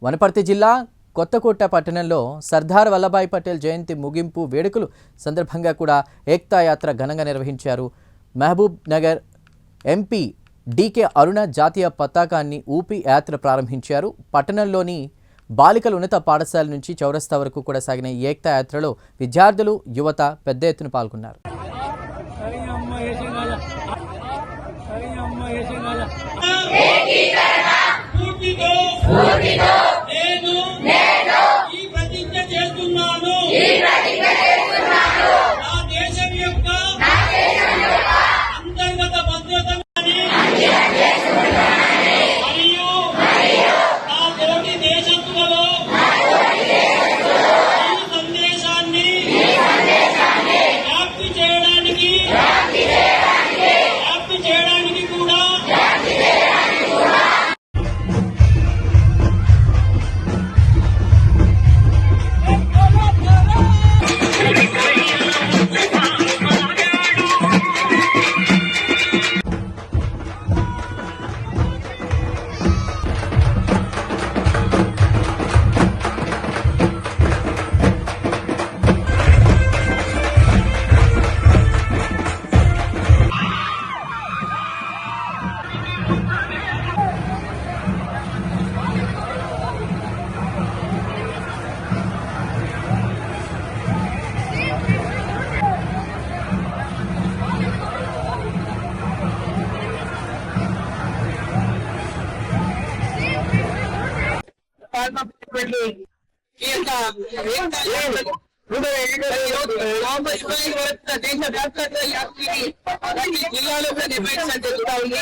వనపర్తి జిల్లా కొత్తకోట పట్టణంలో సర్దార్ వల్లభాయ్ పటేల్ జయంతి ముగింపు వేడుకలు సందర్భంగా కూడా ఏక్తా యాత్ర ఘనంగా నిర్వహించారు. మహబూబ్ నగర్ ఎంపీ డీకే అరుణ జాతీయ పతాకాన్ని ఊపి యాత్ర ప్రారంభించారు. పట్టణంలోని బాలికల ఉన్నత పాఠశాల నుంచి చౌరస్తా వరకు కూడా సాగిన ఈ ఏక్తా యాత్రలో విద్యార్థులు, యువత పెద్ద ఎత్తున పాల్గొన్నారు. జిల్లాలో నిర్వహించడం జరుగుతుంది.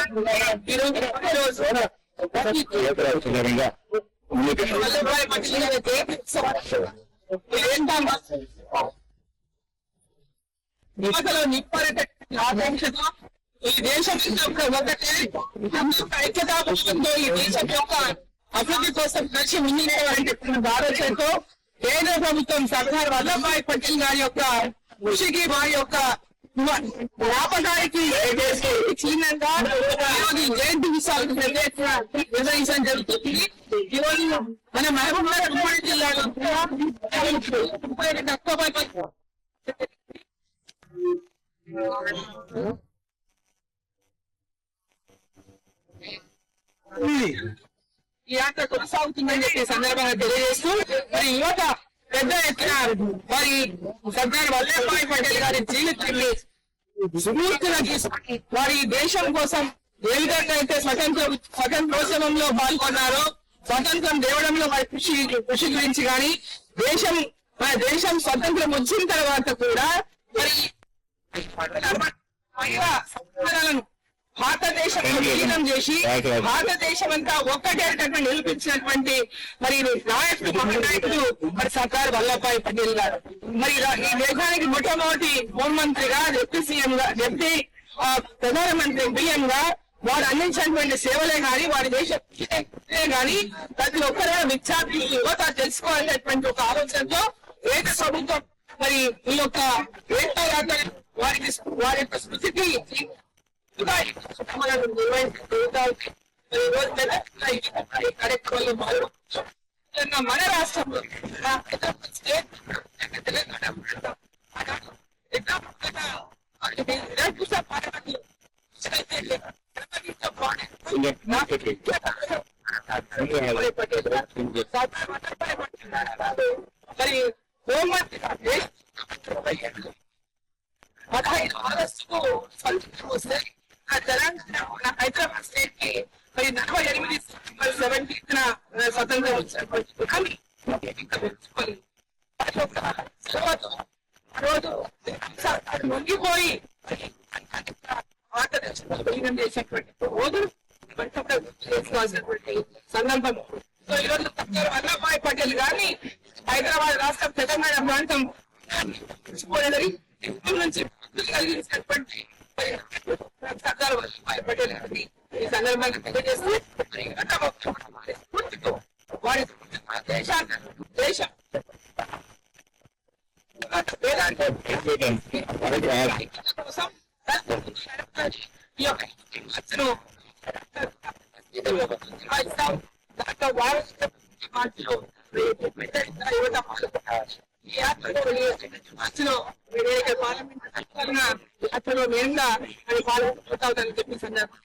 వల్లభాయ్ పటేల్ యువతలో నింపారట ఆకాంక్షతో ఈ దేశం ఒకటే ఐక్యతాభావంతో ఈ దేశం యొక్క అభివృద్ధి కోసం కలిసి ముందుకు ఆలోచనతో కేంద్ర ప్రభుత్వం సర్దార్ వల్లభాయ్ పటేల్ గారి యొక్క కృషికి వారి యొక్క జ్ఞాపకానికి చిహ్నంగా ఈరోజు జయంతి ఉత్సవాలకు నిర్వహించడం జరుగుతుంది. ఈరోజు మన మహబూబ్ నగర్ ఉమ్మడి జిల్లాలో 31 అక్టోబర్ ఈ యాత్ర కొనసాగుతుందని చెప్పి సందర్భంగా తెలియజేస్తూ మరి యువత పెద్ద ఎత్తున మరి సర్దార్ వల్లభాయ్ పటేల్ గారి జీవితాన్ని సుమూర్తిగా తీసుకుని వారి దేశం కోసం ఏ విధంగా అయితే స్వతంత్రోద్యమంలో పాల్గొన్నారో స్వతంత్రం తేవడంలో వారి కృషి గురించి కానీ మన దేశం స్వతంత్రం వచ్చిన తర్వాత కూడా మరి భారతదేశంలో విలీనం చేసి భారతదేశం అంతా ఒక్కటేటట్టు నిలిపించినటువంటి మరి నాయకుడు మరి సర్దార్ వల్లభాయ్ పటేల్ గారు. మరి ఈ దేశానికి మొట్టమొదటి హోంమంత్రిగా, డిప్యూటీ సీఎం గా, డిప్యూటీ ప్రధానమంత్రి బిఎం గా వారు అందించినటువంటి సేవలే కానీ వారి దేశం కానీ ప్రతి ఒక్కరైనా విద్యార్థి యువత తెలుసుకోవాలనేటువంటి ఒక ఆలోచనతో ఏక ప్రభుత్వం మరి ఈ యొక్క ఏకతా యాత్ర వారి యొక్క స్మృతికి మన రాష్ట్రంలో మరి హోంమంత్రి 15 ఆగస్టుకు స్వతంత్రం వస్తే తెలంగాణ హైదరాబాద్ స్టేట్ కి మరి 48 17న స్వతంత్రం వచ్చినప్పుడు కానీ లొంగిపోయి భారతదేశంలో విలీనం చేసేటువంటి రోజులు చేసుకోవాల్సినటువంటి సందర్భం. సో ఈరోజు సర్దార్ వల్లభాయ్ పటేల్ గారిని హైదరాబాద్ రాష్ట్రం తెలంగాణ ప్రాంతం నుంచి కలిగించినటువంటి సర్దార్ వల్లభాయ్ పటేల్ గారిని ఈ సందర్భంగా తెలియజేస్తూ వారి దేశం కోసం ఈ యొక్క దాంట్లో వారు యాత్రలో ఈ యాత్రలో పార్లమెంట్ యాత్రలో నేరుగా అది పాల్గొంటామని చెప్పి సందర్భం